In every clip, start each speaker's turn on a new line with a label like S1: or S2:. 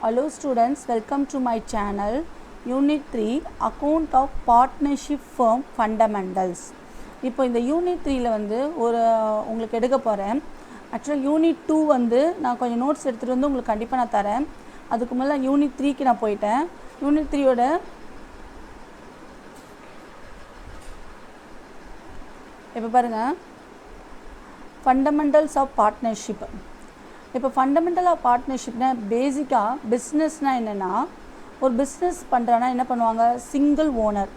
S1: Hello students, welcome to my channel. Unit 3 Account of Partnership Firm Fundamentals. இப்போ இந்த unit 3ல வந்து உங்களுக்கு எடுக்க போகிறேன். ஆக்சுவலாக யூனிட் 2 வந்து நான் கொஞ்சம் நோட்ஸ் எடுத்துகிட்டு வந்து உங்களுக்கு கண்டிப்பாக நான் தரேன். அதுக்கு மேலே யூனிட் 3க்கு நான் போயிட்டேன். யூனிட் 3யோட இப்போ பாருங்கள், ஃபண்டமெண்டல்ஸ் ஆஃப் பார்ட்னர்ஷிப். இப்போ ஃபண்டமெண்டல் ஆஃப் பார்ட்னர்ஷிப்னா பேசிக்காக பிஸ்னஸ்னால் என்னென்னா, ஒரு பிஸ்னஸ் பண்ணுறான்னா என்ன பண்ணுவாங்க,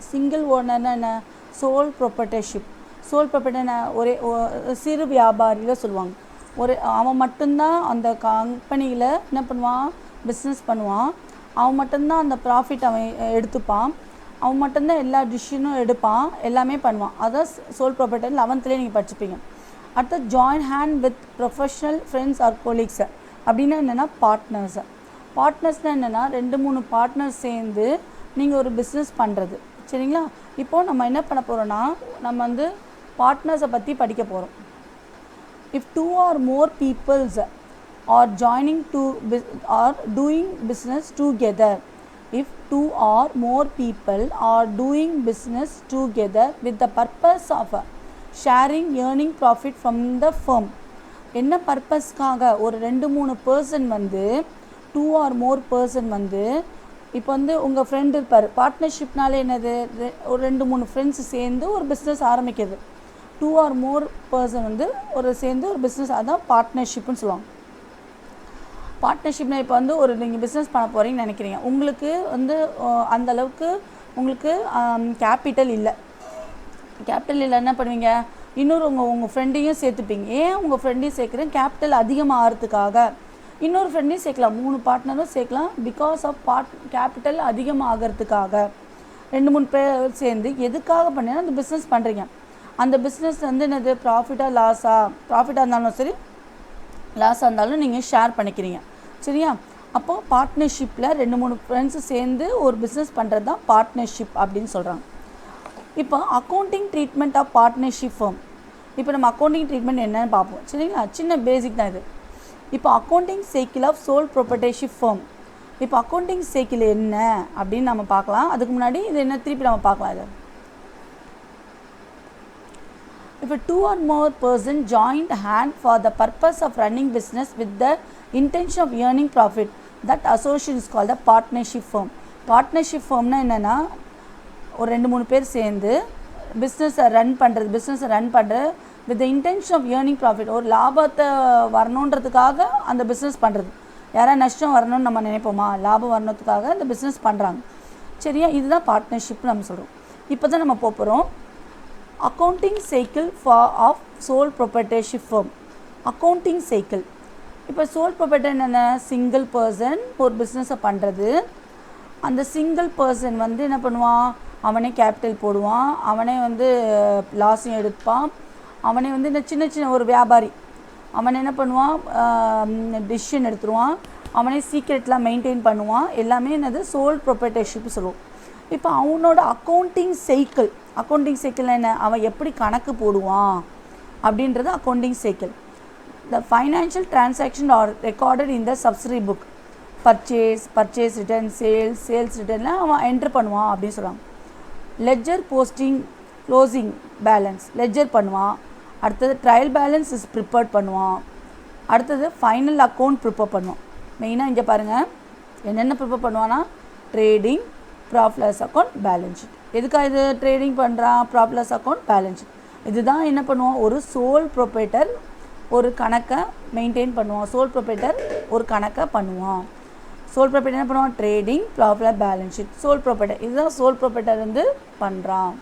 S1: சிங்கிள் ஓனர்னா என்ன, சோல் ப்ரொப்ரைட்டர்ஷிப். சோல் ப்ரொப்ரைட்டர்னா சிறு வியாபாரியில் சொல்லுவாங்க. அவன் மட்டும்தான் அந்த கம்பெனியில் என்ன பண்ணுவான், பிஸ்னஸ் பண்ணுவான். அவன் மட்டும்தான் அந்த ப்ராஃபிட் அவன் எடுத்துப்பான். அவன் மட்டும்தான் எல்லா டிசிஷனும் எடுப்பான், எல்லாமே பண்ணுவான். அதான் சோல் ப்ரொப்ரைட்டர் 11th நீங்கள் படிச்சுப்பீங்க. அடுத்து join hand with professional friends or colleagues அப்படின்னா என்னென்னா பார்ட்னர்ஸ்னால் என்னென்னா 2-3 பார்ட்னர்ஸ் சேர்ந்து நீங்கள் ஒரு பிஸ்னஸ் பண்ணுறது. சரிங்களா? இப்போது நம்ம என்ன பண்ண போகிறோன்னா, நம்ம வந்து பார்ட்னர்ஸை பற்றி படிக்க போகிறோம். If 2 or more peoples are joining to or doing business together, if 2 or more people are doing business together with the purpose of sharing earning profit from the firm. என்ன பர்பஸ்க்காக ஒரு 2-3 பர்சன் வந்து 2 or more பர்சன் வந்து இப்போ வந்து உங்கள் friend இருப்பார். பார்ட்னர்ஷிப்னாலே என்னது, ஒரு 2-3 ஃப்ரெண்ட்ஸ் சேர்ந்து ஒரு பிஸ்னஸ் ஆரம்பிக்கிறது. 2 or more பர்சன் வந்து சேர்ந்து ஒரு பிஸ்னஸ், அதுதான் பார்ட்னர்ஷிப்னு சொல்லுவாங்க. பார்ட்னர்ஷிப்னா இப்போ வந்து நீங்கள் பிஸ்னஸ் பண்ண போகிறீங்கன்னு நினைக்கிறீங்க. உங்களுக்கு வந்து அந்தளவுக்கு உங்களுக்கு கேபிட்டல் இல்லை. என்ன பண்ணுவீங்க, இன்னொரு உங்கள் ஃப்ரெண்டையும் சேர்த்துப்பீங்க. ஏன் உங்கள் ஃப்ரெண்டையும் சேர்க்குறேன், கேபிட்டல் அதிகமாக ஆகிறதுக்காக. இன்னொரு ஃப்ரெண்டையும் சேர்க்கலாம், 3 பார்ட்னரும் சேர்க்கலாம். பிகாஸ் ஆஃப் கேபிட்டல் அதிகமாக ஆகிறதுக்காக 2-3 பேர் சேர்ந்து எதுக்காக பண்ணீங்கன்னா அந்த பிஸ்னஸ் பண்ணுறீங்க. அந்த பிஸ்னஸ் வந்து என்னது, ப்ராஃபிட்டாக இருந்தாலும் சரி, லாஸாக இருந்தாலும் நீங்கள் ஷேர் பண்ணிக்கிறீங்க. சரியா? அப்போது பார்ட்னர்ஷிப்பில் 2-3 ஃப்ரெண்ட்ஸு சேர்ந்து ஒரு பிஸ்னஸ் பண்ணுறது தான் பார்ட்னர்ஷிப் அப்படின்னு சொல்கிறாங்க. இப்போ accounting treatment of partnership firm. இப்போ நம்ம அக்கௌண்டிங் ட்ரீட்மெண்ட் என்னன்னு பார்ப்போம். சரிங்களா? சின்ன பேசிக் தான் இது. இப்போ accounting cycle of sole proprietorship firm. இப்போ அக்கௌண்டிங் சைக்கிள் என்ன அப்படின்னு நம்ம பார்க்கலாம். அதுக்கு முன்னாடி இது என்ன திருப்பி நம்ம பார்க்கலாம். இது இப்போ 2 or more person joined hand for the purpose of running business with the intention of earning profit, that association is called a partnership firm. Partnership ஃபர்ம்னா என்னென்னா, ஒரு 2-3 பேர் சேர்ந்து பிஸ்னஸை ரன் பண்ணுற with the intention of earning profit. ஒரு லாபத்தை வரணுன்றதுக்காக அந்த பிஸ்னஸ் பண்ணுறது. யாராவது நஷ்டம் வரணும்னு நம்ம நினைப்போமா, லாபம் வரணுன்றதுக்காக அந்த பிஸ்னஸ் பண்ணுறாங்க. சரியா? இதுதான் பார்ட்னர்ஷிப்னு நம்ம சொல்கிறோம். இப்போ தான் நம்ம போகிறோம் accounting cycle of sole proprietorship firm. Accounting cycle. இப்போ சோல் ப்ரொப்ரைட்டர் என்னென்ன, சிங்கிள் பர்சன் ஒரு பிஸ்னஸை பண்ணுறது. அந்த சிங்கிள் பர்சன் வந்து என்ன பண்ணுவான், அவனே கேபிட்டல் போடுவான், அவனே வந்து லாஸையும் எடுப்பான், அவனே வந்து இந்த சின்ன ஒரு வியாபாரி, அவன் என்ன பண்ணுவான், டிசிஷன் எடுத்துருவான், அவனே சீக்ரெட்லாம் மெயின்டைன் பண்ணுவான். எல்லாமே என்னது, சோல் ப்ரொப்ரைட்டர்ஷிப் சொல்லுவோம். இப்போ அவனோட அக்கௌண்டிங் சைக்கிள் என்ன, அவன் எப்படி கணக்கு போடுவான் அப்படின்றது accounting cycle. The financial transaction are recorded in the subsidiary book. Purchase return, sales ரிட்டர்ன்லாம் அவன் என்ட்ரு பண்ணுவான் அப்படின்னு சொல்லுவாங்க. Ledger posting, closing balance ledger பண்ணுவான். அடுத்தது ட்ரையல் பேலன்ஸ் ப்ரிப்பேர் பண்ணுவான். அடுத்தது ஃபைனல் அக்கௌண்ட் ப்ரிப்பேர் பண்ணுவான். மெயினாக இங்கே பாருங்கள், என்னென்ன ப்ரிப்பேர் பண்ணுவான்னா, trading, profit loss account, balance sheet. எதுக்காக இது ட்ரேடிங் பண்ணுறான், profit loss account, balance sheet. இதுதான் என்ன பண்ணுவான், ஒரு சோல் ப்ரொப்ரைட்டர் ஒரு கணக்கை மெயின்டைன் பண்ணுவான். சோல் ப்ரொப்ரைட்டர் என்ன பண்ணுவான், trading, profit, balance sheet. Sole proprietor, இதுதான் சோல் ப்ரொப்ரைட்டர் வந்து பண்ணுறான்.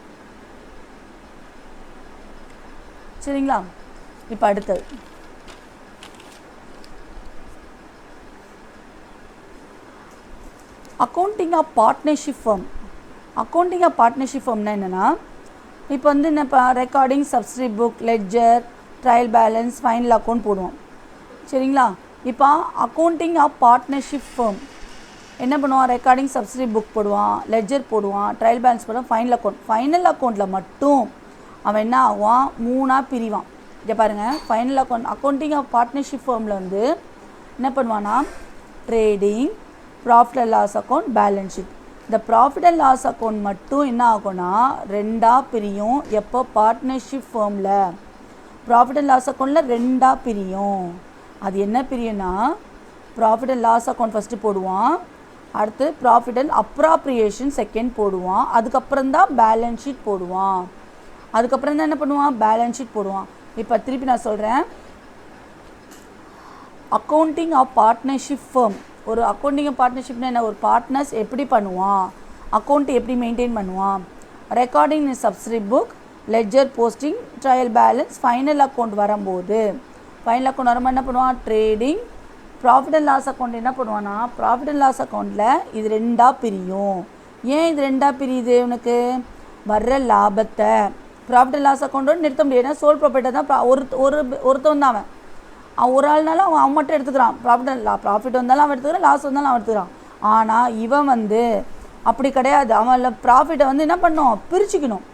S1: சரிங்களா? இப்போ அடுத்தது accounting of partnership firm. Accounting of partnership ஃபர்ம்னா என்னென்னா, இப்போ வந்து என்ன recording, subsidiary book, ledger, trial balance, final account போடுவோம். சரிங்களா? இப்போ அக்கௌண்டிங் ஆஃப் பார்ட்னர்ஷிப் ஃபர்ம் என்ன பண்ணுவான், ரெக்கார்டிங், சப்சிடரி புக் போடுவான், லெட்ஜர் போடுவான், ட்ரையல் பேலன்ஸ் போடுவான், ஃபைனல் அக்கௌண்ட்டில் மட்டும் அவன் என்ன ஆகுவான், 3ஆக பிரிவான். இங்கே பாருங்கள், ஃபைனல் அக்கௌண்டிங் ஆஃப் பார்ட்னர்ஷிப் ஃபர்மில் வந்து என்ன பண்ணுவான்னா, trading, profit and loss account, balance sheet. இந்த ப்ராஃபிட் அண்ட் லாஸ் அக்கௌண்ட் மட்டும் என்ன ஆகும்னா ரெண்டாக பிரியும். எப்போ பார்ட்னர்ஷிப் ஃபேர்மில் ப்ராஃபிட் அண்ட் லாஸ் அக்கௌண்ட்டில் ரெண்டாக பிரியும். அது என்ன பிரியும்னா profit and loss account first போடுவான், அடுத்து ப்ராஃபிட் அண்ட் அப்ராப்ரியேஷன் செகண்ட் போடுவான், அதுக்கப்புறம் தான் பேலன்ஸ் ஷீட் போடுவான். அதுக்கப்புறம் தான் என்ன பண்ணுவான், பேலன்ஸ் ஷீட் போடுவான். இப்போ திருப்பி நான் சொல்கிறேன், அக்கௌண்டிங் ஆஃப் பார்ட்னர்ஷிப் ஃபேர்ம். ஒரு அக்கௌண்டிங் ஆஃப் பார்ட்னர்ஷிப்னா என்ன, ஒரு பார்ட்னர்ஸ் எப்படி பண்ணுவான், அக்கௌண்ட் எப்படி மெயின்டைன் பண்ணுவான், recording in subsidiary book, ledger posting, trial balance, final account வரும்போது என்ன பண்ணுவான், trading, profit and loss account என்ன பண்ணுவான்னா ப்ராஃபிட் அண்ட் லாஸ் அக்கௌண்ட்டில் இது ரெண்டாக பிரியும். ஏன் இது ரெண்டாக பிரியுது, உனக்கு வர்ற லாபத்தை ப்ராஃபிட் அண்ட் லாஸ் அக்கௌண்ட்டோடு நிறுத்த முடியாது. ஏன்னா சோல் ப்ராஃபிட்டை தான் ஒருத்தவன் தான் அவன் ஒரு ஆள்னாலும் அவன் மட்டும் எடுத்துக்கிறான். ப்ராஃபிட் வந்தாலும் அவன் எடுத்துக்கிறான், லாஸ் வந்தாலும் அவன் எடுத்துக்கிறான். ஆனால் இவன் அப்படி கிடையாது. அவன் ப்ராஃபிட்டை என்ன பண்ணணும், பிரிச்சுக்கணும்.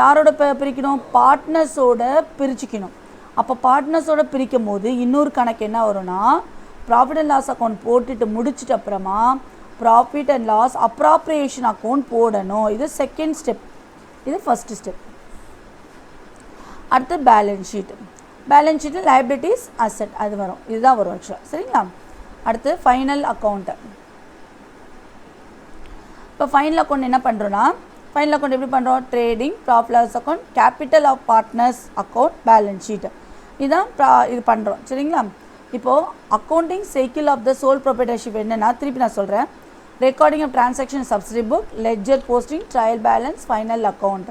S1: யாரோட பிரிக்கணும், பார்ட்னர்ஸோட பிரிச்சுக்கணும். அப்போ பார்ட்னர்ஸோட பிரிக்கும் போது இன்னொரு கணக்கு என்ன வரும்னா ப்ராஃபிட் அண்ட் லாஸ் அக்கௌண்ட் போட்டுட்டு முடிச்சிட்டு அப்புறமா profit and loss appropriation account போடணும். இது செகண்ட் ஸ்டெப், இது ஃபஸ்ட்டு ஸ்டெப். அடுத்து பேலன்ஸ் ஷீட். பேலன்ஸ் ஷீட்டில் லைபிலிட்டிஸ் அசெட் அது வரும், இதுதான் வரும் ஆக்சுவலாக. சரிங்களா. அடுத்து ஃபைனல் அக்கௌண்ட்டு. இப்போ ஃபைனல் அக்கௌண்ட் என்ன பண்ணுறோன்னா ஃபைனல் அக்கௌண்ட் எப்படி பண்ணுறோம், trading, profit loss account, capital of partners account, balance sheet, இதுதான் இது பண்ணுறோம். சரிங்களா. இப்போது accounting cycle of the sole proprietorship என்னென்னா திருப்பி நான் சொல்கிறேன், recording of transaction subsidiary book, ledger posting, trial balance, final account.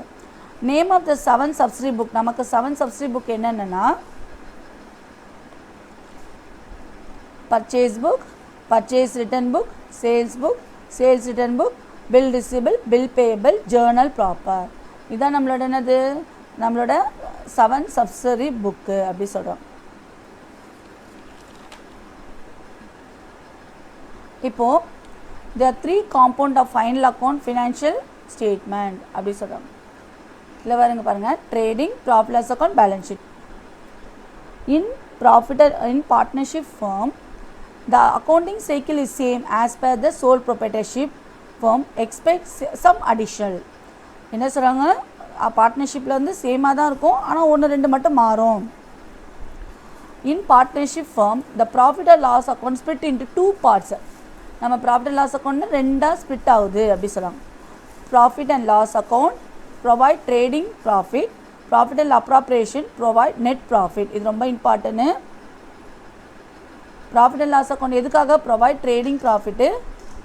S1: Name of the 7 subsidiary book. நமக்கு 7 சப்சிடரி புக் என்னென்னா purchase book, purchase return book, sales book, sales return book, bill receivable, bill payable, journal proper. இதுதான் நம்மளோட என்னது, நம்மளோட 7 subsidiary book அப்படி சொல்கிறோம். இப்போது there are 3 component of final account financial statement அப்படி சொல்கிறோம். இல்லை பாருங்க பாருங்கள், trading, profit loss account, balance sheet. in partnership firm the accounting cycle is same as per the sole proprietorship firm expects some additional. என்ன சொல்கிறாங்க, பார்ட்னர்ஷிப்பில் சேமாக தான் இருக்கும், ஆனால் 1-2 மட்டும் மாறும். in partnership firm the profit or loss account split into 2 parts. நம்ம profit and loss account ரெண்டாக ஸ்ப்ளிட் ஆகுது அப்படி சொல்லலாம். Profit and loss account provide trading profit, profit and appropriation provide net profit. இது ரொம்ப important. Profit and loss account எதுக்காக, provide trading profit,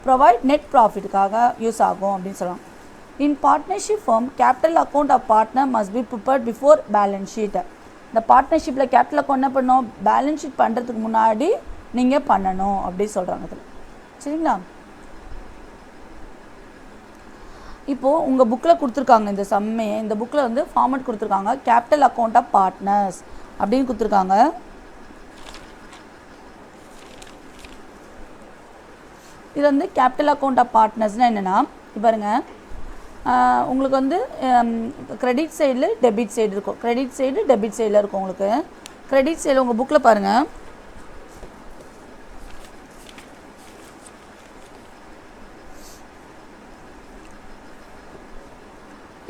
S1: provide net ப்ராஃபிட்டுக்காக use ஆகும் அப்படின்னு சொல்லலாம். In partnership firm capital account of partner must be prepared before balance sheet. இந்த பார்ட்னர்ஷிப்பில் capital account என்ன பண்ணணும், பேலன்ஸ் ஷீட் பண்ணுறதுக்கு முன்னாடி நீங்கள் பண்ணணும் அப்படி சொல்கிறாங்க இதில். சரிங்களா. இப்போது உங்கள் புக்கில் கொடுத்துருக்காங்க இந்த சம்மையை, இந்த புக்கில் ஃபார்மேட் கொடுத்துருக்காங்க, கேபிட்டல் அக்கௌண்ட் ஆஃப் பார்ட்னர்ஸ் அப்படின்னு கொடுத்துருக்காங்க. இது கேபிட்டல் அக்கௌண்ட் ஆஃப் பார்ட்னர்ஸ்னால் என்னென்னா பாருங்கள், உங்களுக்கு கிரெடிட் சைடில் டெபிட் சைடு இருக்கும், கிரெடிட் சைடு டெபிட் சைடில் இருக்கும். உங்களுக்கு கிரெடிட் சைடில் உங்கள் புக்கில் பாருங்கள்,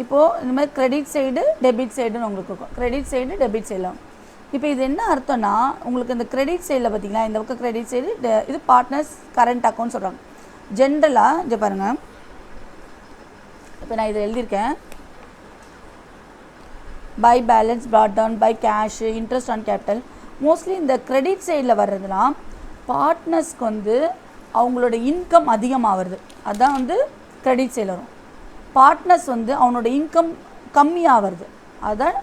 S1: இப்போது இந்த மாதிரி கிரெடிட் சைடு டெபிட் சைடுன்னு உங்களுக்கு இருக்கும், கிரெடிட் சைடு டெபிட் சைடில். இப்போ இது என்ன அர்த்தம்னா உங்களுக்கு இந்த கிரெடிட் சைடில் பார்த்தீங்களா, இந்த பக்கம் கிரெடிட் சைடு இது பார்ட்னர்ஸ் கரண்ட் அக்கௌண்ட் சொல்கிறாங்க. ஜென்ரலாக இங்கே பாருங்கள், இப்போ நான் இதை எழுதியிருக்கேன், by balance, brought down, by cash, interest on capital. Mostly இந்த கிரெடிட் சைடில் வர்றதுலாம் பார்ட்னர்ஸ்க்கு அவங்களோட இன்கம் அதிகமாக வருது, அதுதான் கிரெடிட் சைடில் வரும். பார்ட்னர்ஸ் அவனோட இன்கம் கம்மியாக வருது, அதுதான்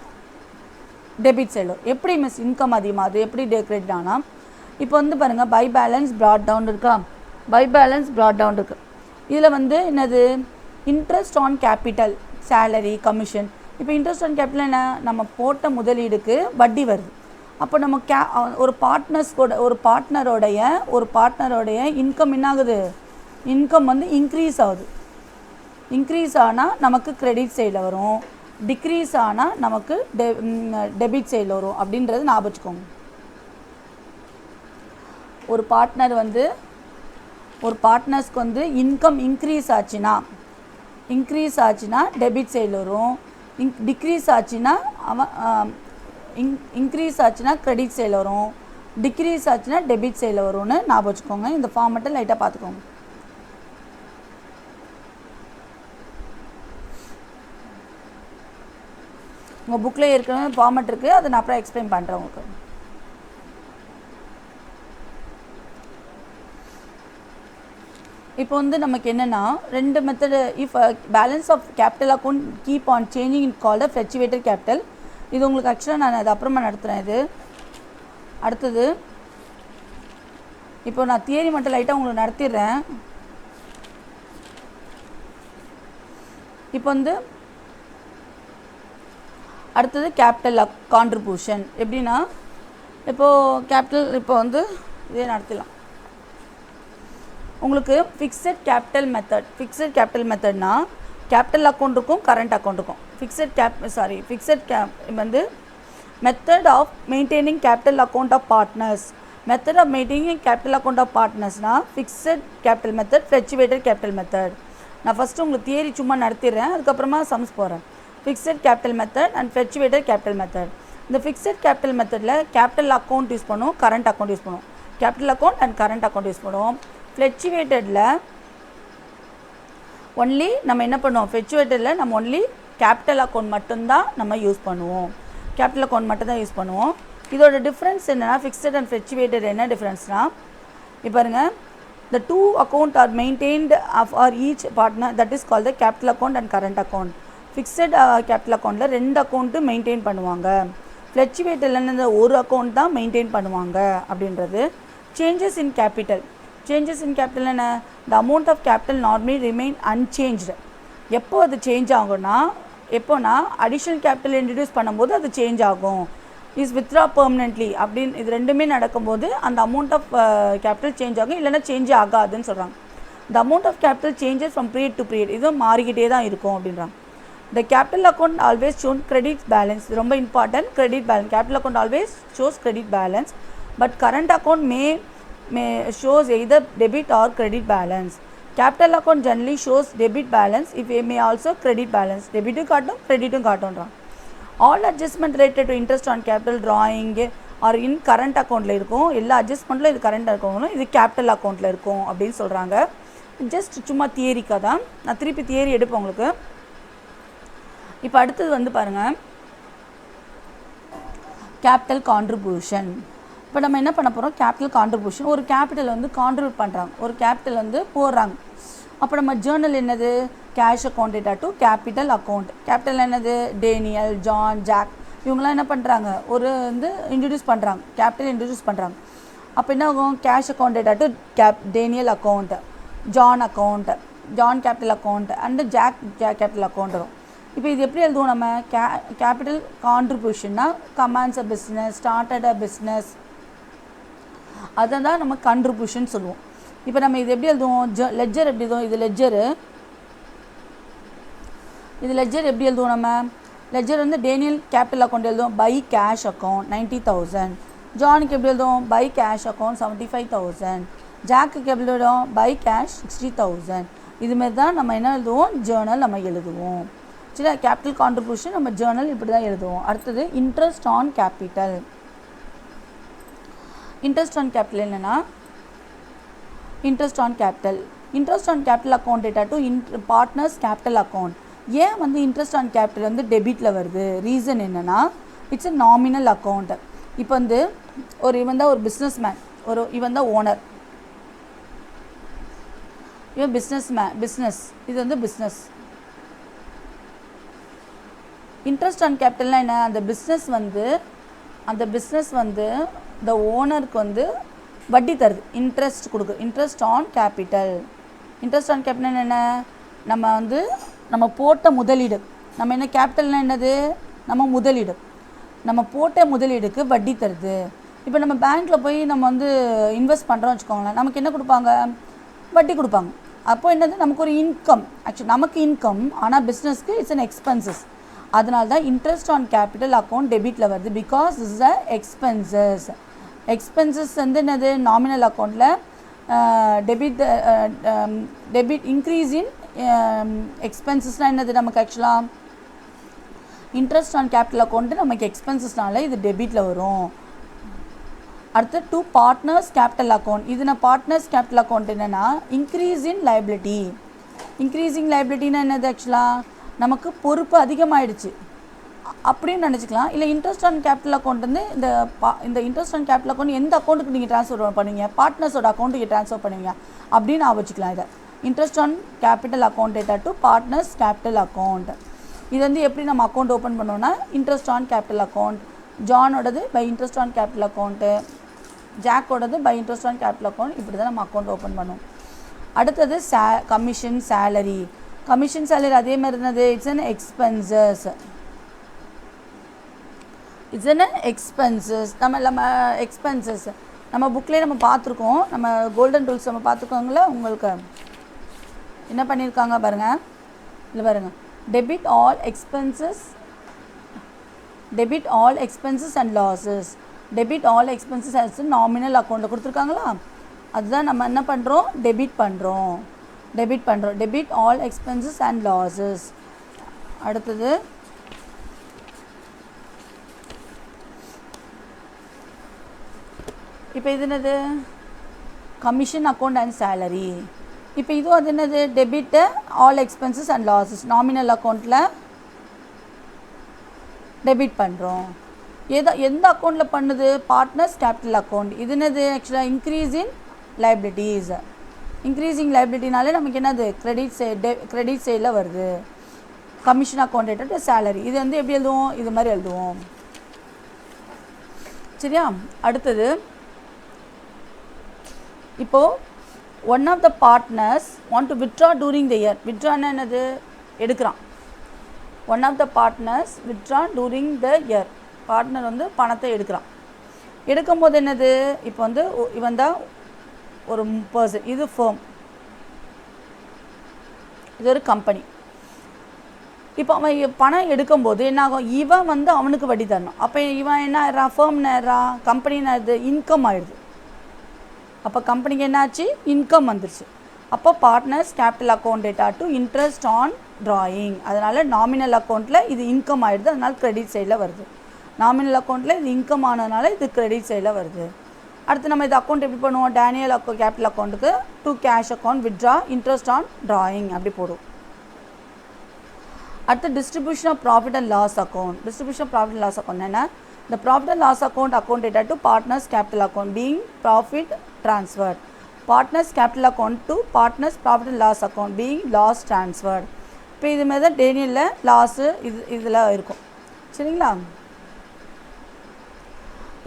S1: டெபிட் சைடில் வரும். எப்படி மிஸ் இன்கம் அதிகமாகுது, எப்படி கிரெடிட் ஆனால் இப்போ பாருங்கள், பை பேலன்ஸ் ப்ராட் டவுன் இருக்கா, பை பேலன்ஸ் ப்ராட் டவுன் இருக்குது. இதில் என்னது, interest on capital, salary, commission. இப்போ இன்ட்ரெஸ்ட் ஆன் கேபிட்டல் என்ன, நம்ம போட்ட முதலீடுக்கு வட்டி வருது. அப்போ நம்ம ஒரு பார்ட்னரோடைய இன்கம் என்ன ஆகுது, இன்கம் இன்க்ரீஸ் ஆகுது. இன்க்ரீஸ் ஆனால் நமக்கு கிரெடிட் சைடில் வரும், டிக்ரீஸ் ஆனால் நமக்கு டெபிட் சைடில் வரும் அப்படின்றது ஞாபகம் வச்சுக்கோங்க. ஒரு பார்ட்னர் ஒரு பார்ட்னர்ஸ்க்கு வந்து இன்கம் இன்க்ரீஸ் ஆச்சுன்னா டெபிட் சைடில் வரும், டிக்ரீஸ் ஆச்சுன்னா இன்க்ரீஸ் ஆச்சுன்னா கிரெடிட் சைடில் வரும், டிக்ரீஸ் ஆச்சுன்னா டெபிட் சைடில் வரும்னு ஞாபகம் வச்சுக்கோங்க. இந்த ஃபார்ம் மட்டும் லைட்டாக பார்த்துக்கோங்க. உங்கள் புக்கில் ஏற்கனவே ஃபார்மெட் இருக்குது, அதை நான் அப்புறம் எக்ஸ்பிளைன் பண்ணுறேன் உங்களுக்கு. இப்போ வந்து நமக்கு என்னென்னா ரெண்டு method. If balance of capital account keep on changing in called fluctuated capital. இது உங்களுக்கு ஆக்சுவலாக நான் அது அப்புறமா நடத்துகிறேன். இது அடுத்தது இப்போ நான் தியரி மட்டும் லைட்டாக உங்களுக்கு நடத்திடுறேன். இப்போ வந்து அடுத்தது கேபிட்டல் கான்ட்ரிபியூஷன். எப்படின்னா இப்போது கேபிட்டல் இப்போ வந்து இதே நடத்திடலாம். உங்களுக்கு ஃபிக்ஸட் கேபிட்டல் மெத்தட்னா கேபிட்டல் அக்கௌண்ட் இருக்கும், கரண்ட் அக்கௌண்ட் இருக்கும். ஃபிக்ஸட் வந்து method of maintaining capital account of partners. Method of maintaining capital account of பார்ட்னர்ஸ்னால் fixed capital method, fluctuated capital method. நான் ஃபஸ்ட்டு உங்களுக்கு தியரி சும்மா நடத்திடுறேன், அதுக்கப்புறமா சம்ஸ் போகிறேன். Fixed capital method and fluctuated capital method. இந்த ஃபிக்ஸட் கேபிட்டல் மெத்தடில் capital account use பண்ணுவோம், கரண்ட் அக்கௌண்ட் யூஸ் பண்ணுவோம். Capital account and current account use பண்ணுவோம். ஃப்ளக்சுவேட்டடில் ஒன்லி நம்ம என்ன பண்ணுவோம், ஃப்ளக்சுவேட்டடில் நம்ம ஒன்லி கேபிட்டல் அக்கௌண்ட் மட்டும்தான் நம்ம யூஸ் பண்ணுவோம். கேபிட்டல் அக்கௌண்ட் மட்டும்தான் யூஸ் பண்ணுவோம். இதோட டிஃப்ரென்ஸ் என்னென்னா, ஃபிக்ஸட் அண்ட் ஃப்ளக்சுவேட்டட் என்ன டிஃப்ரென்ஸ்னால், இப்போ பாருங்கள், the two account are maintained for each partner, that is called the capital account and current account. Fixed capital accountல ரெண்டு அக்கௌண்ட்டு மெயின்டைன் பண்ணுவாங்க. ஃப்ளக்சுவேட்டட்ல ஒரு அக்கௌண்ட் தான் மெயின்டைன் பண்ணுவாங்க அப்படின்றது. சேஞ்சஸ் இன் கேபிட்டல் என்ன, the amount of capital normally remain unchanged. எப்போ அது change ஆகும்னா, எப்போனா அடிஷ்னல் கேபிட்டல் இன்ட்ரடியூஸ் பண்ணும்போது அது சேஞ்ச் ஆகும். இஸ் வித்ரா பெர்மனெண்ட்லி அப்படின்னு இது ரெண்டுமே நடக்கும்போது அந்த அமௌண்ட் ஆஃப் கேபிட்டல் சேஞ்ச் ஆகும், இல்லைன்னா சேஞ்ச் ஆகாதுன்னு சொல்கிறாங்க. The amount of capital changes from period to period, இதுவும் மாறிக்கிட்டே தான் இருக்கும் அப்படின்றாங்க. The capital account always shown credit balance. ரொம்ப important, credit balance. Capital account always shows credit balance, but current account may shows either debit or credit balance. Capital account generally shows debit balance, if it may also credit balance. Debit காட்டும், credit காட்டும். All adjustment related to interest on capital drawing or in current accountல இருக்கும். எல்லா அட்ஜஸ்ட்மெண்ட்ல இது current அக்கௌண்ட்ல, இது capital அக்கௌண்ட்ல இருக்கும் அப்படின்னு சொல்றாங்க. ஜஸ்ட் சும்மா தியரிக்கா தான். நான் திருப்பி தியரி எடுப்பேன் உங்களுக்கு. இப்போ அடுத்தது வந்து பாருங்க, கேபிட்டல் கான்ட்ரிபியூஷன். இப்போ நம்ம என்ன பண்ண போகிறோம், கேபிட்டல் கான்ட்ரிபியூஷன். ஒரு கேபிட்டல் வந்து கான்ட்ரிபியூட் பண்ணுறாங்க, ஒரு கேபிட்டல் வந்து போடுறாங்க. அப்போ நம்ம ஜேர்னல் என்னது, cash account data to capital account. Capital என்னது, டேனியல், ஜான், ஜாக், இவங்களாம் என்ன பண்ணுறாங்க, ஒரு வந்து இன்ட்ரடியூஸ் பண்ணுறாங்க, கேபிட்டல் இன்ட்ரடியூஸ் பண்ணுறாங்க. அப்போ என்ன ஆகும், cash account data to Daniel account, John capital account and Jack capital account வரும். இப்போ இது எப்படி எழுதுவோம் நம்ம, கேபிட்டல் கான்ட்ரிபியூஷன்னா commence a business, started a business, அதை தான் நம்ம கான்ட்ரிபியூஷன் சொல்லுவோம். இப்போ நம்ம இது எப்படி எழுதுவோம், லெட்ஜர் எப்படி எழுதுவோம், இது லெட்ஜர் எப்படி எழுதுவோம் நம்ம, லெட்ஜர் வந்து டேனியல் கேபிட்டல் அக்கௌண்ட் எழுதுவோம், பை கேஷ் அக்கௌண்ட் 90,000. ஜானுக்கு எப்படி எழுதுவோம், பை கேஷ் அக்கௌண்ட் 75,000. ஜாக்குக்கு எப்படி எழுதுவோம், பை கேஷ் 60,000. இதுமாரி தான் நம்ம என்ன எழுதுவோம், ஜேர்னல் நம்ம எழுதுவோம். சரி, கேபிட்டல் கான்ட்ரிபியூஷன் நம்ம ஜேர்னல் இப்படி தான் எழுதுவோம். அடுத்தது interest on capital. Interest on capital என்னென்னா, interest on capital account data to partners capital account. ஏன் வந்து இன்ட்ரெஸ்ட் ஆன் கேபிட்டல் வந்து டெபிட்டில் வருது, ரீசன் என்னென்னா, இட்ஸ் எ நாமினல் அக்கௌண்ட். இப்போ வந்து இவன் தான் ஒரு பிஸ்னஸ் மேன், இவன் தான் ஓனர், இவன் பிஸ்னஸ், இது வந்து பிஸ்னஸ். இன்ட்ரெஸ்ட் ஆன் கேபிட்டல்னால் என்ன, அந்த பிஸ்னஸ் வந்து இந்த ஓனருக்கு வந்து வட்டி தருது, இன்ட்ரெஸ்ட் கொடுக்குது. இன்ட்ரெஸ்ட் ஆன் கேபிட்டல் என்ன, நம்ம போட்ட முதலீடு, நம்ம என்ன கேபிட்டல்னால் என்னது, நம்ம முதலீடு, நம்ம போட்ட முதலீடுக்கு வட்டி தருது. இப்போ நம்ம பேங்க்கில் போய் நம்ம வந்து இன்வெஸ்ட் பண்ணுறோம் வச்சுக்கோங்களேன், நமக்கு என்ன கொடுப்பாங்க, வட்டி கொடுப்பாங்க. அப்போ என்னது, நமக்கு ஒரு இன்கம், ஆக்சுவலி நமக்கு இன்கம், ஆனால் பிஸ்னஸ்க்கு இட்ஸ் அன் எக்ஸ்பென்சஸ். அதனால தான் இன்ட்ரெஸ்ட் ஆன் கேபிட்டல் அக்கௌண்ட் டெபிட்டில் வருது, பிகாஸ் இஸ் அ எக்ஸ்பென்சஸ் வந்து என்னது, நாமினல் அக்கௌண்ட்டில் டெபிட் இன்க்ரீஸ் இன் எக்ஸ்பென்சஸ்னால் என்னது நமக்கு ஆக்சுவலாக இன்ட்ரெஸ்ட் ஆன் கேபிட்டல் அக்கௌண்ட்டு நமக்கு எக்ஸ்பென்சஸ்னால இது டெபிட்டில் வரும். அடுத்து டூ பார்ட்னர்ஸ் கேபிட்டல் அக்கௌண்ட். இது நான் பார்ட்னர்ஸ் கேபிட்டல் அக்கௌண்ட் என்னென்னா இன்க்ரீஸ் இன் லைபிலிட்டி. இன்க்ரீஸிங் லைபிலிட்டின்னா என்னது ஆக்சுவலாக நமக்கு பொறுப்பு அதிகமாகிடுச்சு அப்படின்னு நினச்சிக்கலாம். இல்லை இன்ட்ரெஸ்ட் ஆன் கேபிட்டல் அக்கௌண்ட் வந்து இந்த இன்ட்ரெஸ்ட் ஆன் கேபிட்டல் அக்கௌண்ட் எந்த அக்கௌண்ட்டுக்கு நீங்கள் ட்ரான்ஸ்ஃபர் பண்ணுவீங்க, பார்ட்னர்ஸோட அக்கௌண்ட்டுக்கு ட்ரான்ஸ்ஃபர் பண்ணுவீங்க அப்படின்னு ஆவச்சிக்கலாம். இதை interest on capital account data to partners capital account. இது வந்து எப்படி நம்ம அக்கௌண்ட் ஓப்பன் பண்ணோன்னா இன்ட்ரெஸ்ட் ஆன் கேபிட்டல் அக்கௌண்ட், ஜானோடது by interest on capital account, ஜாக்கோடது by interest on capital account. இப்படி தான் நம்ம அக்கௌண்ட் ஓப்பன் பண்ணுவோம். அடுத்தது கமிஷன் சேலரி. கமிஷன் சேலரி அதே மாதிரி இருந்தது it's an expenses. It's an expenses. நம்ம எக்ஸ்பென்சஸ் நம்ம புக்லேயே நம்ம பார்த்துருக்கோம். நம்ம கோல்டன் ரூல்ஸ் நம்ம பார்த்துக்கோங்கள. உங்களுக்கு என்ன பண்ணியிருக்காங்க பாருங்கள், இல்லை பாருங்கள், debit all expenses and losses. Debit all expenses as nominal அக்கௌண்ட்டில் கொடுத்துருக்காங்களா, அதுதான் நம்ம என்ன பண்ணுறோம், டெபிட் பண்ணுறோம். Debit all expenses and losses. அடுத்தது இப்போ இது என்னது கமிஷன் அக்கௌண்ட் அண்ட் சேலரி. இப்போ இதுவும் அது என்னது debit all expenses and losses nominal அக்கௌண்ட்டில் டெபிட் பண்ணுறோம். எந்த அக்கௌண்ட்டில் பண்ணுது, பார்ட்னர்ஸ் கேபிட்டல் அக்கௌண்ட். இது என்னது ஆக்சுவலாக இன்க்ரீஸ் இன் லைபிலிட்டிஸ். இன்க்ரீஸிங் லைபிலிட்டினாலே நமக்கு என்னது கிரெடிட் சைடில் வருது. Commission account data salary. இது வந்து எப்படி எழுதுவோம், இது மாதிரி எழுதுவோம். சரியா. அடுத்தது இப்போது one of the partners want to withdraw during the year. வித்ட்ரான்னா என்னது, எடுக்கிறான். One of the partners withdraw during the year. Partner வந்து பணத்தை எடுக்கிறான். எடுக்கும்போது என்னது, இப்போ வந்து இவன் தான் ஒரு பர்சன், இது ஃபேம், இது ஒரு கம்பெனி. இப்போ அவன் பணம் எடுக்கும்போது என்னாகும், இவன் வந்து அவனுக்கு வட்டி தரணும். அப்போ இவன் என்ன ஆயிடுறான், ஃபேம் நேர்றான், கம்பெனி இது இன்கம் ஆயிடுது. அப்போ கம்பெனிக்கு என்னாச்சு, இன்கம் வந்துருச்சு. அப்போ partners capital account data to interest on drawing. அதனால் நாமினல் அக்கௌண்ட்டில் இது இன்கம் ஆகிடுது, அதனால் கிரெடிட் சைடில் வருது. நாமினல் அக்கௌண்ட்டில் இது இன்கம் ஆனதுனால இது கிரெடிட் சைடில் வருது. அடுத்து நம்ம இது அக்கௌண்ட் எப்படி பண்ணுவோம், டேனியல் கேபிட்டல் அக்கௌண்ட்டுக்கு to cash account withdraw interest on drawing அப்படி போடும். அடுத்து distribution of profit and loss account. Distribution of profit and loss account என்ன, the profit and loss account data to partners capital account being profit transferred. Partners capital account to partners profit and loss account being loss transferred. இப்போ இது மாதிரி தான் டேனியலில் loss இதில் இருக்கும். சரிங்களா.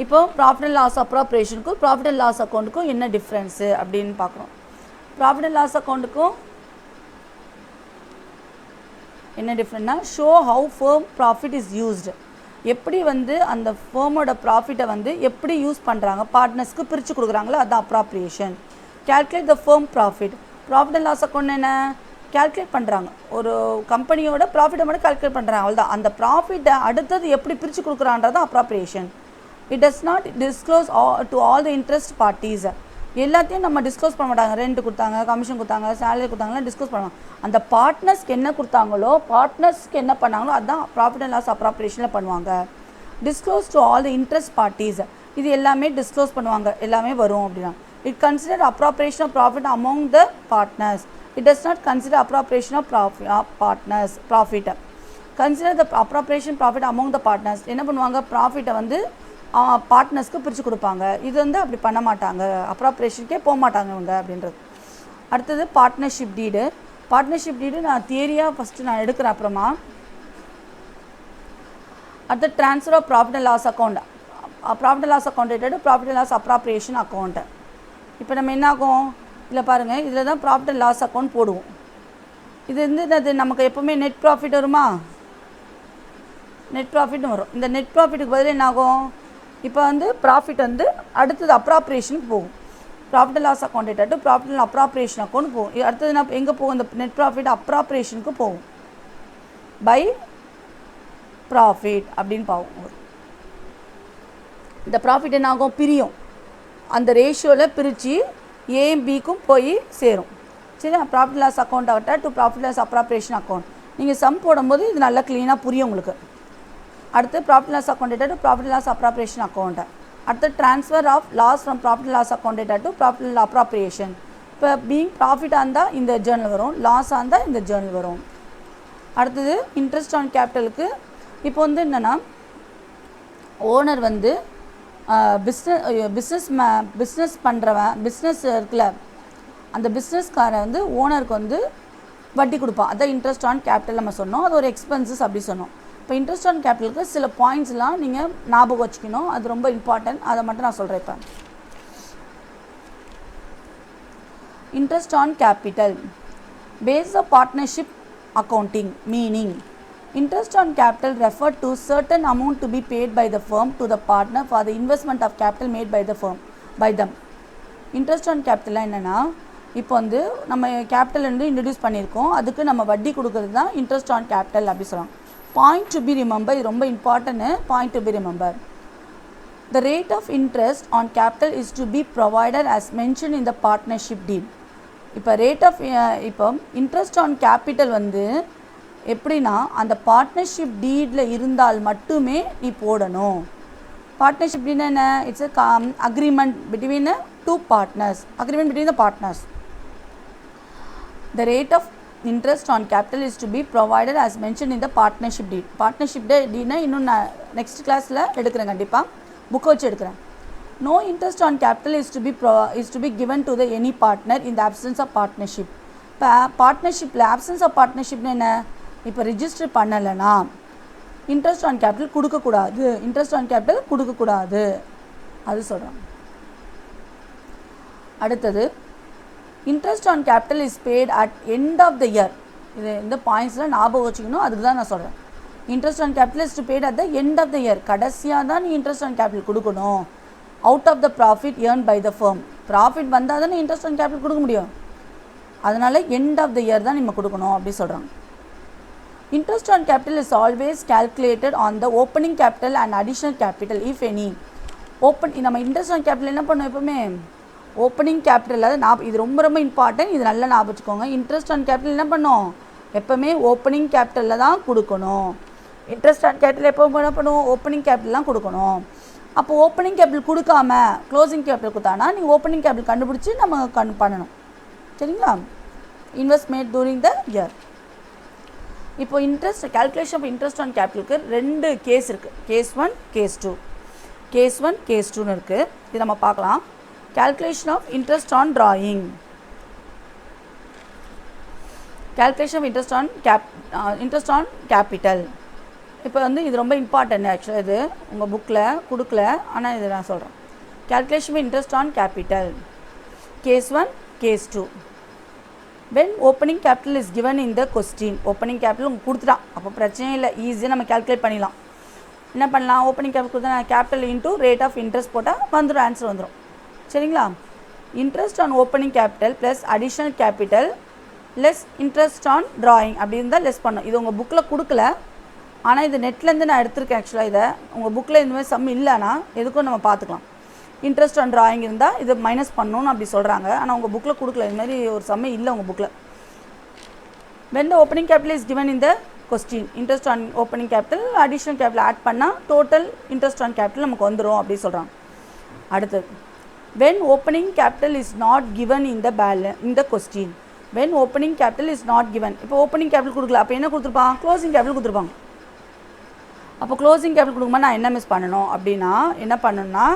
S1: இப்போ profit and loss அப்ராப்ரியேஷனுக்கும் ப்ராஃபிட் அண்ட் லாஸ் அக்கௌண்ட்டுக்கும் என்ன டிஃப்ரென்ஸு அப்படின்னு பார்க்குறோம். ப்ராஃபிட் அண்ட் லாஸ் அக்கௌண்ட்டுக்கும் என்ன டிஃப்ரெண்ட்னா, show how firm profit is used. எப்படி வந்து அந்த ஃபேமோட ப்ராஃபிட்டை வந்து எப்படி யூஸ் பண்ணுறாங்க, பார்ட்னர்ஸ்க்கு பிரித்து கொடுக்குறாங்களோ அதுதான் appropriation. Calculate the firm profit. Profit and loss account என்ன, கேல்குலேட் பண்ணுறாங்க. ஒரு கம்பெனியோட ப்ராஃபிட்டை மட்டும் கேல்குலேட் பண்ணுறாங்க, அவ்வளோதான். அந்த ப்ராஃபிட்டை அடுத்தது எப்படி பிரித்து கொடுக்குறான்றதான் appropriation. It does not disclose to all the interest parties. எல்லாத்தையும் நம்ம டிஸ்க்ளோஸ் பண்ண மாட்டாங்க. ரெண்ட் கொடுத்தாங்க, கமிஷன் கொடுத்தாங்க, சேலரி கொடுத்தாங்கலாம் டிஸ்க்ளோஸ் பண்ணுவாங்க. அந்த பார்ட்னர்ஸ்க்கு என்ன கொடுத்தாங்களோ, பார்ட்னர்ஸ்க்கு என்ன பண்ணாங்களோ அதுதான் ப்ராஃபிட் அண்ட் லாஸ் அப்ராப்ரியேஷனில் பண்ணுவாங்க. Disclose to all the interest parties, இது எல்லாமே டிஸ்க்ளோஸ் பண்ணுவாங்க, எல்லாமே வரும் அப்படின்னா. It consider appropriation of profit among the partners. It does not consider appropriation of partners ப்ராஃபிட்டை. Consider the appropriation profit among the partners. என்ன பண்ணுவாங்க, ப்ராஃபிட்டை வந்து பார்ட்னர்ஸ்க்கு பிரித்து கொடுப்பாங்க. இது வந்து அப்படி பண்ண மாட்டாங்க, அப்ராப்ரியேஷனுக்கே போக மாட்டாங்க இவங்க அப்படின்றது. அடுத்தது பார்ட்னர்ஷிப் டீடு. பார்ட்னர்ஷிப் டீடு நான் தியரியாக ஃபஸ்ட்டு நான் எடுக்கிறேன். அப்புறமா அடுத்த transfer of profit and loss account. Profit and loss account dated profit and loss appropriation account. இப்போ நம்ம என்ன ஆகும், இதில் பாருங்கள், இதில் தான் ப்ராஃபிட் அண்ட் லாஸ் அக்கௌண்ட் போடுவோம். இது வந்து அது நமக்கு எப்போவுமே நெட் ப்ராஃபிட் வருமா, நெட் ப்ராஃபிட்னு வரும். இந்த நெட் ப்ராஃபிட்டுக்கு பதில் என்ன ஆகும், இப்போ வந்து ப்ராஃபிட் வந்து அடுத்தது அப்ராப்ரியேஷனுக்கு போகும். Profit and loss account data to profit and appropriation account போகும். அடுத்தது நான் எங்கே போகும், இந்த நெட் ப்ராஃபிட் அப்ராப்ரியேஷனுக்கு போகும். பை ப்ராஃபிட் அப்படின்னு போகும். இந்த ப்ராஃபிட் என்ன ஆகும், பிரியும். அந்த ரேஷியோவில் பிரித்து ஏயும் பிக்கும் போய் சேரும். சரி, ப்ராஃபிட் லாஸ் அக்கௌண்ட் ஆகட்டும் to profit loss appropriation account. நீங்கள் சம் போடும்போது இது நல்லா க்ளீனாக புரியும் உங்களுக்கு. அடுத்து profit loss account data to profit loss appropriation account. அடுத்து transfer of loss from profit loss account data to profit appropriation. இப்போ பீயிங் ப்ராஃபிட்டாக இருந்தால் இந்த ஜேர்னல் வரும், லாஸாக இருந்தால் இந்த ஜேர்னல் வரும். அடுத்தது இன்ட்ரெஸ்ட் ஆன் கேபிட்டலுக்கு இப்போ வந்து என்னென்னா ஓனர் வந்து பிஸ்னஸ் பண்ணுறவன் பிஸ்னஸ் இருக்குல்ல அந்த பிஸ்னஸ்காரன் வந்து ஓனருக்கு வந்து வட்டி கொடுப்பான். அதான் இன்ட்ரெஸ்ட் ஆன் கேபிட்டல் நம்ம சொன்னோம். அது ஒரு எக்ஸ்பென்சஸ் அப்படி சொன்னோம். இப்போ இன்ட்ரெஸ்ட் ஆன் கேபிட்டலுக்கு சில பாயிண்ட்ஸ்லாம் நீங்கள் ஞாபகம் வச்சுக்கணும். அது ரொம்ப இம்பார்ட்டன்ட். அதை மட்டும் நான் சொல்கிறேன். இப்போ interest on capital base of partnership accounting, meaning interest on capital refer to certain amount to be paid by the firm to the partner for the investment of capital made by the firm by them. interest on capital என்னன்னா இப்போ வந்து நம்ம capital வந்து introduce பண்ணியிருக்கோம், அதுக்கு நம்ம வட்டி கொடுக்கறது தான் இன்ட்ரெஸ்ட் ஆன் கேபிட்டல் அப்படி சொல்லுவாங்க. பாயிண்ட் டு பி ரிமெம்பர், இது ரொம்ப important point to be remember. The rate of interest on capital is to be provided as mentioned in the partnership deed. இப்போ ரேட் ஆஃப் இப்போ இன்ட்ரெஸ்ட் ஆன் கேபிட்டல் வந்து எப்படின்னா அந்த partnership டீடில் இருந்தால் மட்டுமே நீ போடணும். பார்ட்னர்ஷிப் டீட்னா என்ன? It's a agreement between two partners, agreement between the partners. The rate of interest on capital is to be provided as mention in the partnership deed. Partnership டீட்னா இன்னும் நான் நெக்ஸ்ட் கிளாஸில் எடுக்கிறேன், கண்டிப்பாக புக்கை வச்சு எடுக்கிறேன். No interest on capital is to be given to the any partner in the absence of partnership. இப்போ பார்ட்னர்ஷிப்பில் absence of partnershipனு என்ன? இப்போ ரிஜிஸ்டர் பண்ணலைன்னா இன்ட்ரெஸ்ட் ஆன் கேபிட்டல் கொடுக்கக்கூடாது, இன்ட்ரெஸ்ட் ஆன் கேபிட்டல் கொடுக்கக்கூடாது அது சொல்கிறாங்க. அடுத்தது interest on capital is paid at end of the year. இது இந்த பாயிண்ட்ஸில் ஞாபகம் வச்சுக்கணும், அதுக்கு தான் நான் சொல்கிறேன். Interest on capital is to paid at the end of the year. கடைசியாக தான் நீ இன்ட்ரெஸ்ட் ஆன் கேபிட்டல் கொடுக்கணும். Out of the profit earn by the firm. Profit வந்தால் தானே இன்ட்ரெஸ்ட் ஆன் கேபிட்டல் கொடுக்க முடியும். அதனால் எண்ட் ஆஃப் த இயர் தான் நம்ம கொடுக்கணும் அப்படி சொல்கிறாங்க. Interest on capital is always calculated on the opening capital and additional capital if any. நம்ம இன்ட்ரெஸ்ட் ஆன் கேபிட்டல் என்ன பண்ணோம் எப்போவுமே ஓப்பனிங் கேபிட்டல். அது இது ரொம்ப ரொம்ப இம்பார்ட்டன்ட், இது நல்லா ஞாபகம் வச்சுக்கோங்க. இன்ட்ரெஸ்ட் ஆன் கேபிட்டல் என்ன பண்ணோம் எப்போவுமே ஓப்பனிங் கேபிட்டலில் தான் கொடுக்கணும். இன்ட்ரெஸ்ட் ஆன் கேபிட்டல் எப்போ என்ன பண்ணுவோம் ஓப்பனிங் கேபிட்டல் தான் கொடுக்கணும். அப்போ ஓப்பனிங் கேபிட்டல் கொடுக்காம க்ளோசிங் கேபிட்டல் கொடுத்தானா நீங்கள் ஓப்பனிங் கேபிட்டல் கண்டுபிடிச்சி நம்ம பண்ணணும். சரிங்களா? Invest made during the year. இப்போ interest calculation of interest on கேபிட்டலுக்கு 2 கேஸ் இருக்குது. Case 1 case 2. கேஸ் 1 கேஸ் 2னு இருக்குது. இது நம்ம பார்க்கலாம். Calculation of interest on drawing. Calculation of interest on capital. இப்போ வந்து இது ரொம்ப இம்பார்ட்டன்ட். ஆக்சுவலாக இது உங்கள் புக்கில் கொடுக்கல, ஆனால் இது நான் சொல்கிறேன். Calculation of interest on capital case 1 case 2. when opening capital is given in the question. Opening capital உங்களுக்கு கொடுத்துட்டான், அப்போ பிரச்சனை இல்லை, ஈஸியாக நம்ம கால்குலேட் பண்ணிடலாம். என்ன பண்ணலாம்? ஓப்பனிங் கேபிட்டல் கொடுத்தா capital into rate of interest போட்டால் வந்துடும், ஆன்சர் வந்துடும். சரிங்களா? Interest on opening capital plus additional capital less interest on drawing அப்படி இருந்தால் லெஸ் பண்ணும். இது உங்கள் புக்கில் கொடுக்கல, ஆனால் இது நெட்லேருந்து நான் எடுத்திருக்கேன். ஆக்சுவலாக இதை உங்கள் புக்கில் இந்த மாதிரி சம் இல்லைன்னா எதுக்கும் நம்ம பார்த்துக்கலாம். இன்ட்ரெஸ்ட் ஆன் ட்ராயிங் இருந்தால் இது மைனஸ் பண்ணணும்னு அப்படி சொல்கிறாங்க, ஆனால் உங்கள் புக்கில் கொடுக்கல, இது மாதிரி ஒரு சம்மே இல்லை உங்கள் புக்கில். when the opening capital is given in the question, interest on opening capital additional capital add பண்ணால் டோட்டல் இன்ட்ரெஸ்ட் ஆன் கேபிட்டல் நமக்கு வந்துடும் அப்படி சொல்கிறாங்க. அடுத்தது when opening capital is not given in the question. when opening capital is not given, இப்போ opening capital கொடுக்கல, அப்போ என்ன கொடுத்துருப்பான்? க்ளோசிங் கேபிட்டல் கொடுத்துருப்பாங்க. அப்போ க்ளோசிங் கேபிட்டல் கொடுக்கும்போது நான் என்ன மிஸ் பண்ணணும் அப்படின்னா என்ன பண்ணணும்னா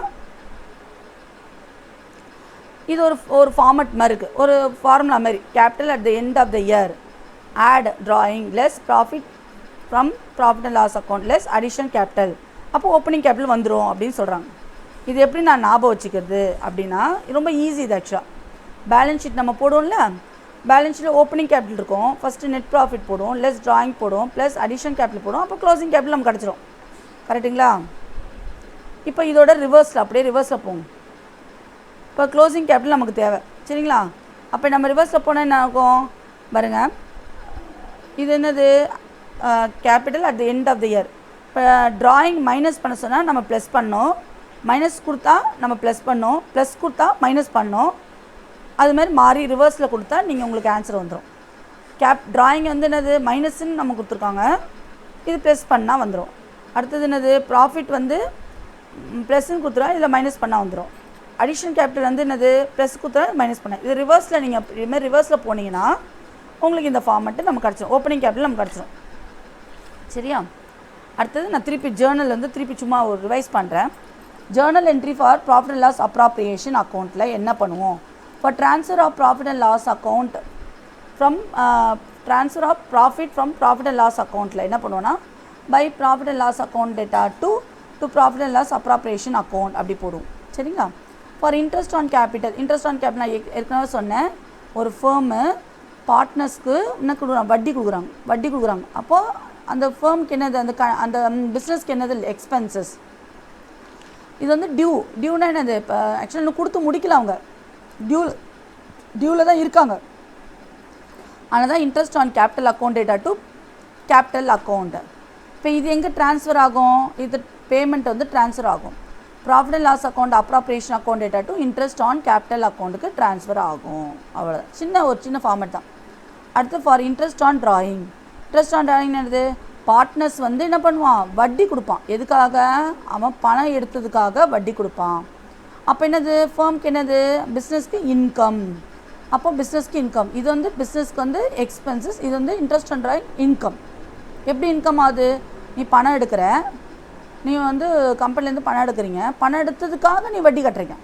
S1: இது ஒரு ஃபார்மட் மாதிரி இருக்குது, ஒரு ஃபார்முலா மாதிரி. Capital at the end of the year add drawing less profit from profit and loss account less additional capital. அப்போ ஓப்பனிங் கேபிட்டல் வந்துடும் அப்படின்னு சொல்கிறாங்க. இது எப்படி நான் ஞாபகம் வச்சுக்கிறது அப்படின்னா ரொம்ப ஈஸி இது. ஆக்சுவலாக பேலன்ஸ் ஷீட் நம்ம போடுவோம்ல, பேலன்ஸ் ஷீட்டில் ஓப்பனிங் கேபிட்டல் இருக்கும், ஃபஸ்ட்டு நெட் ப்ராஃபிட் போடுவோம், லெஸ் ட்ராயிங் போடுவோம், ப்ளஸ் அடிஷனல் கேபிட்டல் போடுவோம், அப்போ க்ளோசிங் கேபிட்டல் நமக்கு கிடச்சிரும். கரெக்டுங்களா? இப்போ இதோட ரிவர்ஸில் அப்படியே ரிவர்ஸில் போகும். இப்போ க்ளோசிங் கேபிட்டல் நமக்கு தேவை. சரிங்களா? அப்போ நம்ம ரிவர்ஸில் போனால் என்ன ஆகும் பாருங்கள். இது என்னது? Capital at the end of the year. இப்போ ட்ராயிங் மைனஸ் பண்ண சொன்னால் நம்ம ப்ளஸ் பண்ணோம், மைனஸ் கொடுத்தா நம்ம ப்ளஸ் பண்ணோம், ப்ளஸ் கொடுத்தா மைனஸ் பண்ணோம், அது மாதிரி மாறி ரிவர்ஸில் கொடுத்தா நீங்கள் உங்களுக்கு ஆன்சர் வந்துடும். ட்ராயிங் வந்து என்னது மைனஸ்ன்னு நம்ம கொடுத்துருக்காங்க, இது ப்ளஸ் பண்ணால் வந்துடும். அடுத்தது என்னது ப்ராஃபிட் வந்து ப்ளஸ்ன்னு கொடுத்துருவா, இதில் மைனஸ் பண்ணால் வந்துடும். அடிஷனல் கேபிட்டல் வந்து என்னது ப்ளஸ் கொடுத்தா மைனஸ் பண்ண. இது ரிவர்ஸில் நீங்கள் இதுமாதிரி ரிவர்ஸில் போனீங்கன்னா உங்களுக்கு இந்த ஃபார்மெட்டு நமக்கு கிடச்சிடும். ஓப்பனிங் கேபிட்டல் நமக்கு கிடச்சிடும். சரியா? அடுத்தது நான் திருப்பி ஜேர்னல் வந்து திருப்பி சும்மா ஒரு ரிவைஸ் பண்ணுறேன். Journal entry for profit and loss appropriation அக்கௌண்ட்டில் என்ன பண்ணுவோம்? For transfer of profit and loss account from transfer of profit from profit and loss அக்கௌண்ட்டில் என்ன பண்ணுவோன்னா by profit and loss account data to profit and loss appropriation account அப்படி போடுவோம். சரிங்களா? For interest on capital, interest on capital நான் ஏற்கனவே சொன்னேன், ஒரு ஃபேர்மு பார்ட்னர்ஸ்க்கு என்ன கொடுக்குறாங்க, வட்டி கொடுக்குறாங்க. அப்போது அந்த ஃபேர்முக்கு என்னது, அந்த பிஸ்னஸ்க்கு என்னது எக்ஸ்பென்சஸ். இது வந்து டியூனா என்னது, இப்போ ஆக்சுவலாக இன்னும் கொடுத்து முடிக்கல, அவங்க டியூவில் தான் இருக்காங்க. ஆனால் தான் interest on capital account data to capital account. இப்போ இது எங்கே ட்ரான்ஸ்ஃபர் ஆகும்? இது பேமெண்ட் வந்து ட்ரான்ஸ்ஃபர் ஆகும். Profit and loss account appropriation account data to interest on capital அக்கௌண்ட்டுக்கு ட்ரான்ஸ்ஃபர் ஆகும். அவ்வளோ சின்ன ஃபார்மேட் தான். அடுத்து for interest on drawing, interest on drawing என்னது, பார்ட்னர்ஸ் வந்து என்ன பண்ணுவான், வட்டி கொடுப்பான். எதுக்காக? அவன் பணம் எடுத்ததுக்காக வட்டி கொடுப்பான். அப்போ என்னது ஃபேர்முக்கு என்னது, பிஸ்னஸ்க்கு இன்கம். அப்போ பிஸ்னஸ்க்கு இன்கம், இது வந்து பிஸ்னஸ்க்கு வந்து எக்ஸ்பென்சஸ், இது வந்து இன்ட்ரெஸ்ட் ஆன் ட்ராயிங் இன்கம். எப்படி இன்கம் ஆகுது? நீ பணம் எடுக்கிற, நீ வந்து கம்பெனிலேருந்து பணம் எடுக்கிறீங்க, பணம் எடுத்ததுக்காக நீ வட்டி கட்டுறீங்க.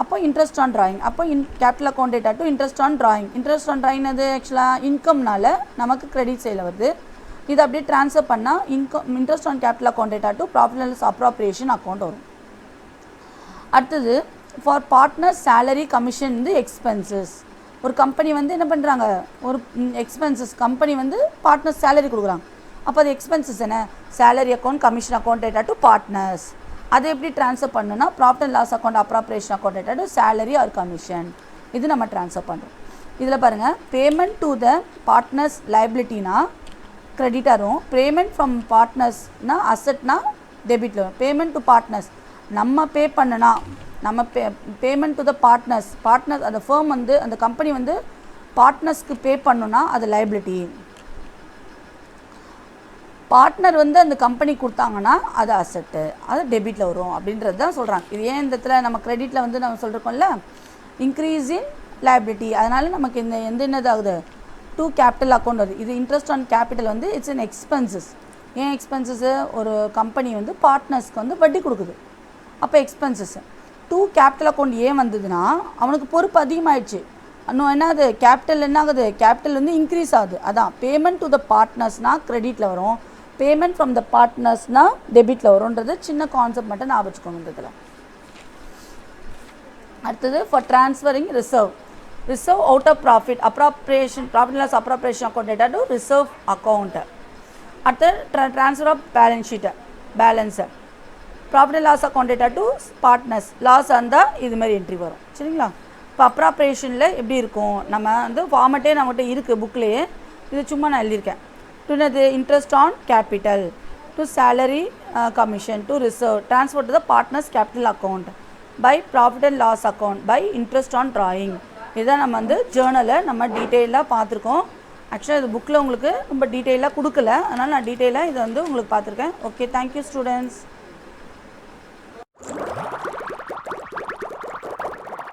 S1: அப்போ இன்ட்ரெஸ்ட் ஆன் ட்ராயிங். அப்போ capital account data to interest on drawing. Interest on drawing அது ஆக்சுவலாக இன்கம்னால நமக்கு கிரெடிட் சைடில் வருது. இது அப்படியே ட்ரான்ஸ்ஃபர் பண்ணால் interest on capital account data to profit and loss appropriation account வரும். அடுத்தது ஃபார் பார்ட்னர்ஸ் சேலரி கமிஷன் வந்து எக்ஸ்பென்சஸ். ஒரு கம்பெனி வந்து என்ன பண்ணுறாங்க, ஒரு எக்ஸ்பென்சஸ் கம்பெனி வந்து பார்ட்னர்ஸ் சேலரி கொடுக்குறாங்க. அப்போ அது எக்ஸ்பென்சஸ் என்ன, salary account commission account data to partners. அதை எப்படி ட்ரான்ஸ்ஃபர் பண்ணணும்னா profit and loss account appropriation account data to salary or commission. இது நம்ம ட்ரான்ஸ்ஃபர் பண்ணுறோம். இதில் பாருங்கள், பேமெண்ட் டு த பார்ட்னர்ஸ் லைபிலிட்டினா கிரெடிட்டாக வரும், பேமெண்ட் ஃப்ரம் பார்ட்னர்ஸ்னா அசட்னா டெபிட்டில் வரும். பேமெண்ட் டு பார்ட்னர்ஸ் நம்ம பே பண்ணனா, நம்ம பேமெண்ட் டு த பார்ட்னர்ஸ் அந்த ஃபேர்ம் வந்து அந்த கம்பெனி வந்து பார்ட்னர்ஸ்க்கு பே பண்ணணுன்னா அது லைபிலிட்டி. பார்ட்னர் வந்து அந்த கம்பெனி கொடுத்தாங்கன்னா அது அசட்டு, அது டெபிட்டில் வரும் அப்படின்றது தான் சொல்கிறாங்க. இது ஏன் இந்த இடத்துல நம்ம கிரெடிட்டில் வந்து நம்ம சொல்லிருக்கோம்ல, இன்க்ரீஸ் இன் லைபிலிட்டி. அதனால் நமக்கு இந்த என்னதாகுது, டூ கேபிட்டல் அக்கௌண்ட் வருது. இது இன்ட்ரெஸ்ட் ஆன் கேபிட்டல் வந்து இட்ஸ் அன் எக்ஸ்பென்சஸ். ஏன் எக்ஸ்பென்சஸ்ஸு, ஒரு கம்பெனி வந்து பார்ட்னர்ஸ்க்கு வந்து வட்டி கொடுக்குது, அப்போ எக்ஸ்பென்சஸ்ஸு. டூ கேபிட்டல் அக்கௌண்ட் ஏன் வந்ததுன்னா அவனுக்கு பொறுப்பு அதிகமாகிடுச்சு. இன்னும் என்னது, கேபிட்டல் என்ன ஆகுது, கேபிட்டல் வந்து இன்க்ரீஸ் ஆகுது. அதான் பேமெண்ட் டு த பார்ட்னர்ஸ்னால் கிரெடிட்டில் வரும், பேமெண்ட் ஃப்ரம் த பார்ட்னர்ஸ்னால் டெபிட்டில் வரும்ன்றது சின்ன கான்செப்ட் மட்டும் நான் வச்சுக்கோங்க இதில். அடுத்தது for transferring reserve out of profit appropriation profit loss appropriation account data to reserve account. அடுத்து ட்ரான்ஸ்ஃபர் ஆஃப் பேலன்ஸை profit and loss account data to partners. Loss இருந்தால் இதுமாதிரி என்ட்ரி வரும். சரிங்களா? இப்போ அப்ராப்ரியேஷனில் எப்படி இருக்கும், நம்ம வந்து ஃபார்மெட்டே நம்மகிட்ட இருக்குது புக்லேயே, இது சும்மா நான் எழுதியிருக்கேன். டுனது interest on capital to salary commission to reserve transfer to the partners capital account by profit and loss account by interest on drawing. இதுதான் நம்ம வந்து ஜேர்னலை நம்ம டீட்டெயிலாக பார்த்துருக்கோம். ஆக்சுவலாக இது புக்கில் உங்களுக்கு ரொம்ப டீட்டெயிலாக கொடுக்கல, அதனால் நான் டீட்டெயிலாக இதை வந்து உங்களுக்கு பார்த்துருக்கேன். Okay, thank you students.